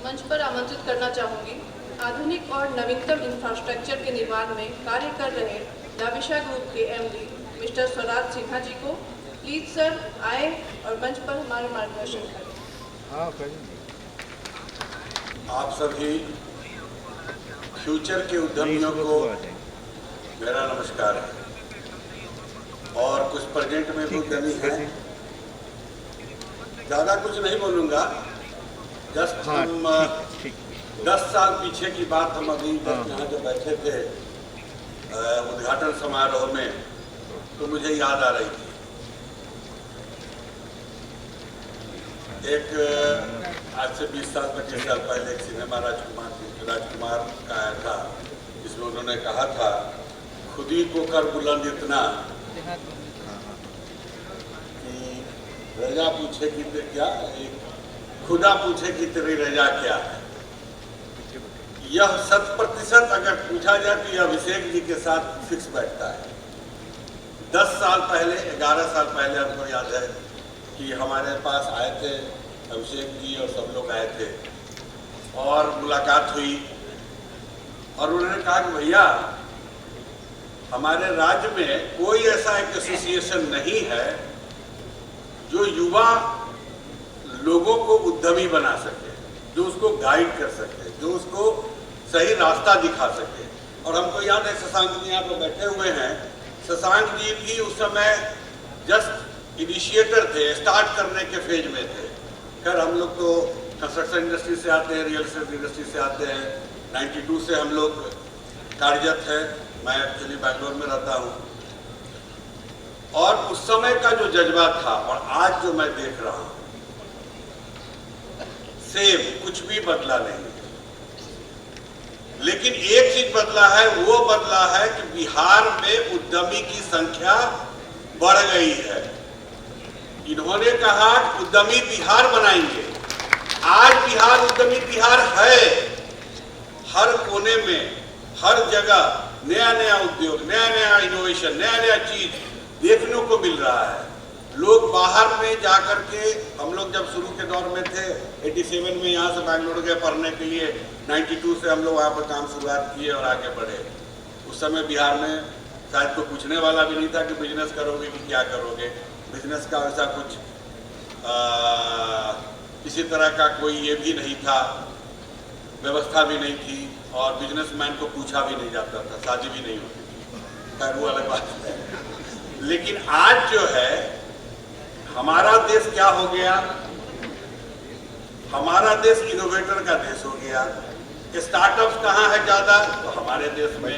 मंच पर आमंत्रित करना चाहूँगी आधुनिक और नवीनतम इंफ्रास्ट्रक्चर के निर्माण में कार्य कर रहे लाविशा ग्रुप के एमडी मिस्टर स्वराज सिन्हा जी को। प्लीज सर आए और मंच पर हमारा मार्गदर्शन करें। आप सभी फ्यूचर के उद्यमियों को मेरा नमस्कार है और कुछ प्रेजेंट में भी उद्यमी हैं। ज़्यादा कुछ नहीं बोलूँगा, जस्ट हम 10 साल पीछे की बात हम अभी यहाँ जो बैठे थे उद्घाटन समारोह में, तो मुझे याद आ रही थी। एक आज से 20 साल 25 साल पहले एक सिनेमा राजकुमार का आया था, जिसमें उन्होंने कहा था खुद ही को कर बुलंद इतना कि रजा पूछे कि क्या, खुदा पूछे कि तेरी रजा क्या है। यह 100% अगर पूछा जाए तो यह अभिषेक जी के साथ फिक्स बैठता है। 10 साल पहले 11 साल पहले हमको याद है कि हमारे पास आए थे अभिषेक जी और सब लोग आए थे और मुलाकात हुई और उन्होंने कहा कि भैया हमारे राज्य में कोई ऐसा एक एसोसिएशन नहीं है जो युवा लोगों को उद्यमी बना सके, जो उसको गाइड कर सके, जो उसको सही रास्ता दिखा सके। और हमको याद है शशांक जी यहाँ पर बैठे हुए हैं, शशांक जी भी उस समय जस्ट इनिशिएटर थे, स्टार्ट करने के फेज में थे। खैर हम लोग तो कंस्ट्रक्शन इंडस्ट्री से आते हैं, रियल एस्टेट इंडस्ट्री से आते हैं। 92 से हम लोग कार्यरत है। मैं एक्चुअली बैंगलोर में रहता हूँ और उस समय का जो जज्बा था और आज जो मैं देख रहा हूँ, सेम कुछ भी बदला नहीं। लेकिन एक चीज बदला है, वो बदला है कि बिहार में उद्यमी की संख्या बढ़ गई है। इन्होंने कहा उद्यमी बिहार बनाएंगे। आज बिहार उद्यमी बिहार है। हर कोने में, हर जगह नया नया उद्योग, नया नया इनोवेशन, नया नया चीज देखने को मिल रहा है। लोग बाहर में जाकर के, हम लोग जब शुरू के दौर में थे 87 में यहाँ से बैंगलोर गए पढ़ने के लिए, 92 से हम लोग वहाँ पर काम शुरुआत किए और आगे बढ़े। उस समय बिहार में शायद कोई पूछने वाला भी नहीं था कि बिजनेस करोगे कि क्या करोगे। बिजनेस का वैसा कुछ किसी तरह का कोई ये भी नहीं था, व्यवस्था भी नहीं थी और बिजनेसमैन को पूछा भी नहीं जाता था, शादी भी नहीं होती थी। खैर वो अलग बात है। लेकिन आज जो है हमारा देश क्या हो गया, हमारा देश इनोवेटर का देश हो गया। स्टार्टअप्स कहाँ है ज्यादा, तो हमारे देश में।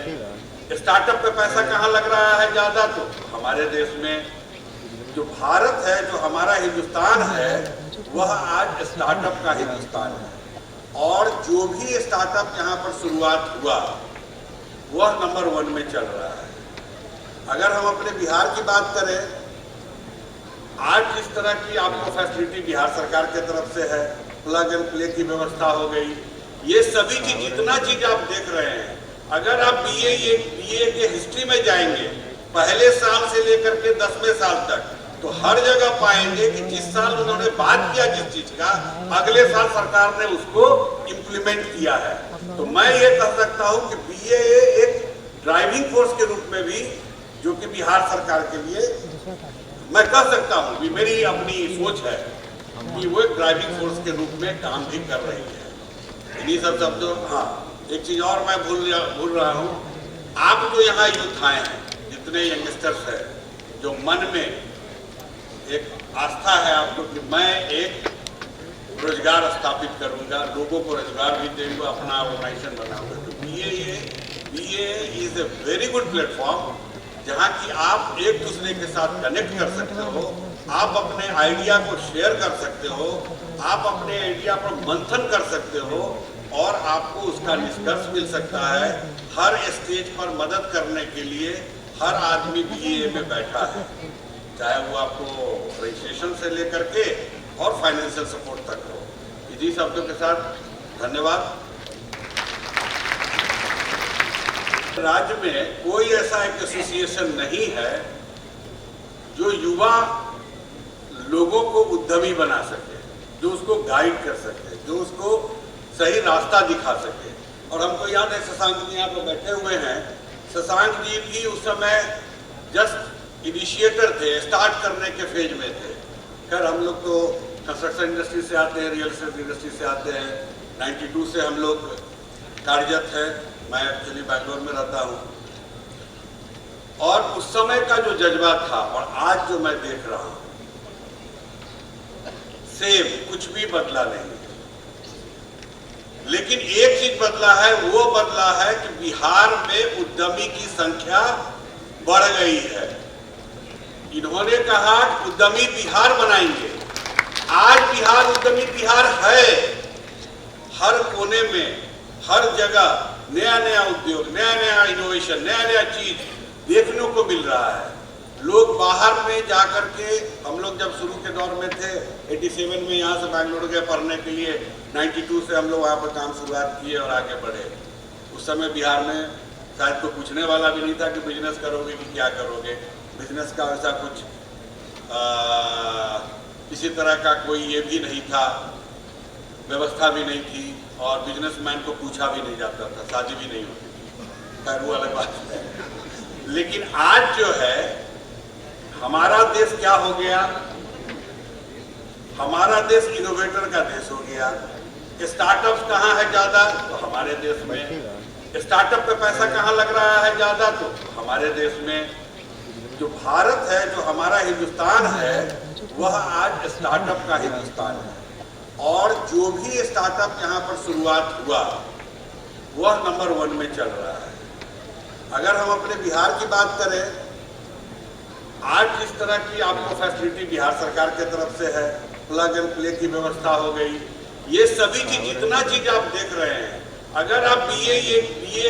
स्टार्टअप पे पैसा कहाँ लग रहा है ज्यादा, तो हमारे देश में। जो भारत है, जो हमारा हिंदुस्तान है, वह आज स्टार्टअप का हिंदुस्तान है। और जो भी स्टार्टअप यहाँ पर शुरुआत हुआ वह नंबर 1 में चल रहा है। अगर हम अपने बिहार की बात करें, आज जिस तरह की आपको फैसिलिटी बिहार सरकार के तरफ से है, प्लग एंड प्ले की व्यवस्था हो गई, ये सभी चीज, जितना चीज आप देख रहे हैं, अगर आप बीए के हिस्ट्री में जाएंगे पहले साल से लेकर के 10वें साल तक, तो हर जगह पाएंगे कि जिस साल उन्होंने बात किया जिस चीज का, अगले साल सरकार ने उसको इम्प्लीमेंट किया है। तो मैं ये कह सकता हूं कि बीए एक ड्राइविंग फोर्स के रूप में भी, जो कि बिहार सरकार के लिए, मैं कह सकता हूं कि मेरी अपनी सोच है कि वो एक ड्राइविंग फोर्स के रूप में काम भी कर रही है। इन्हीं सब शब्दों। हाँ, एक चीज और मैं भूल रहा हूँ। आप जो यहाँ यूथ आए हैं, जितने यंगस्टर्स हैं, जो मन में एक आस्था है आपको कि मैं एक रोजगार स्थापित करूंगा, लोगों को रोजगार भी देंगे, अपना ऑर्गेनाइजेशन बनाऊंगा, तो BA is a very good platform, जहां कि आप एक दूसरे के साथ कनेक्ट कर सकते हो, आप अपने आइडिया को शेयर कर सकते हो, आप अपने आइडिया पर मंथन कर सकते हो और आपको उसका निष्कर्ष मिल सकता है। हर स्टेज पर मदद करने के लिए हर आदमी बीए में बैठा है, चाहे वो आपको रजिस्ट्रेशन से लेकर के और फाइनेंशियल सपोर्ट तक हो। इसी शब्दों के साथ धन्यवाद। राज्य में कोई ऐसा एक एसोसिएशन नहीं है जो युवा लोगों को उद्यमी बना सके, जो उसको गाइड कर सके, जो उसको सही रास्ता दिखा सके। और हमको याद है शशांक जी यहाँ पर बैठे हुए हैं, शशांक जी भी उस समय जस्ट इनिशिएटर थे, स्टार्ट करने के फेज में थे। खैर हम लोग तो कंस्ट्रक्शन इंडस्ट्री से आते हैं, रियल एस्टेट इंडस्ट्री से आते हैं, 92 से हम लोग कार्यरत हैं। मैं एक्चुअली बैंगलोर में रहता हूँ। और उस समय का जो जज्बा था और आज जो मैं देख रहा हूँ, सेम, कुछ भी बदला नहीं। लेकिन एक चीज बदला है, वो बदला है कि बिहार में उद्यमी की संख्या बढ़ गई है। इन्होंने कहा कि उद्यमी बिहार बनाएंगे। आज बिहार उद्यमी बिहार है। हर कोने में, हर जगह नया नया उद्योग, नया नया इनोवेशन, नया नया चीज देखने को मिल रहा है। लोग बाहर में जाकर के, हम लोग जब शुरू के दौर में थे 87 में यहाँ से बैंगलोर गए पढ़ने के लिए, 92 से हम लोग वहाँ पर काम शुरुआत किए और आगे बढ़े। उस समय बिहार में शायद कोई पूछने वाला भी नहीं था कि बिजनेस करोगे कि क्या करोगे। बिजनेस का ऐसा कुछ किसी तरह का कोई ये भी नहीं था, व्यवस्था भी नहीं थी, और बिजनेसमैन को पूछा भी नहीं जाता था, शादी भी नहीं होती थी। खैर वो अलग बात है। लेकिन आज जो है, हमारा देश क्या हो गया? हमारा देश इनोवेटर का देश हो गया। स्टार्टअप्स कहाँ है ज्यादा? तो हमारे देश में। स्टार्टअप पे पैसा कहाँ लग रहा है ज्यादा? तो हमारे देश में। जो भारत है, जो हमारा हिंदुस्तान है, वह आज स्टार्टअप का हिंदुस्तान है। और जो भी स्टार्टअप यहाँ पर शुरुआत हुआ, वह नंबर 1 में चल रहा है। अगर हम अपने बिहार की बात करें, आज जिस तरह की आपको फैसिलिटी बिहार सरकार की तरफ से है, प्लग एंड प्ले की व्यवस्था हो गई, ये सभी चीज, जितना चीज आप देख रहे हैं, अगर आप बीए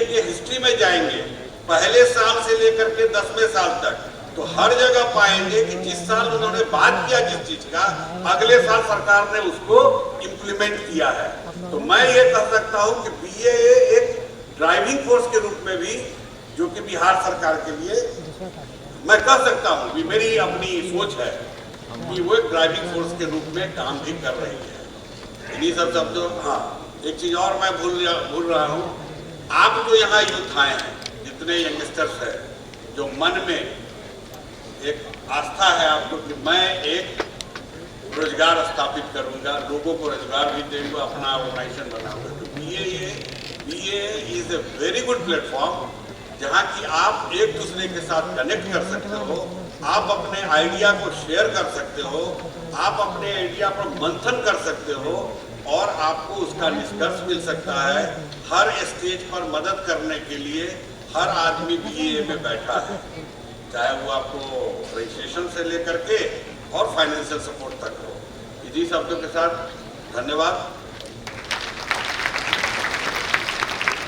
के हिस्ट्री में जाएंगे, पहले साल से लेकर के 10वें साल तक, तो हर जगह पाएंगे कि जिस साल उन्होंने बात किया जिस चीज का, अगले साल सरकार ने उसको इम्प्लीमेंट किया है। तो मैं ये कह सकता हूँ कि बीए एक ड्राइविंग फोर्स के रूप में भी, जो कि बिहार सरकार के लिए, मैं कह सकता हूँ कि मेरी अपनी सोच है कि वो एक ड्राइविंग फोर्स के रूप में काम भी कर रही है। इन्हीं सब शब्दों, हाँ, एक चीज और मैं भूल रहा हूँ। आप जो यहाँ यूथ आए हैं, जितने यंगस्टर्स हैं, जो मन में एक आस्था है आपको कि मैं एक रोजगार स्थापित करूंगा, लोगों को रोजगार भी देंगे, अपना ऑर्गेनाइजेशन बनाऊंगा, तो BA is a very good platform, जहाँ की आप एक दूसरे के साथ कनेक्ट कर सकते हो, आप अपने आइडिया को शेयर कर सकते हो, आप अपने आइडिया पर मंथन कर सकते हो, और आपको उसका निष्कर्ष मिल सकता है। हर स्टेज पर मदद करने के लिए हर आदमी बीए में बैठा है, चाहे वो आपको रजिस्ट्रेशन से लेकर के और फाइनेंशियल सपोर्ट तक हो। इसी शब्दों के साथ धन्यवाद।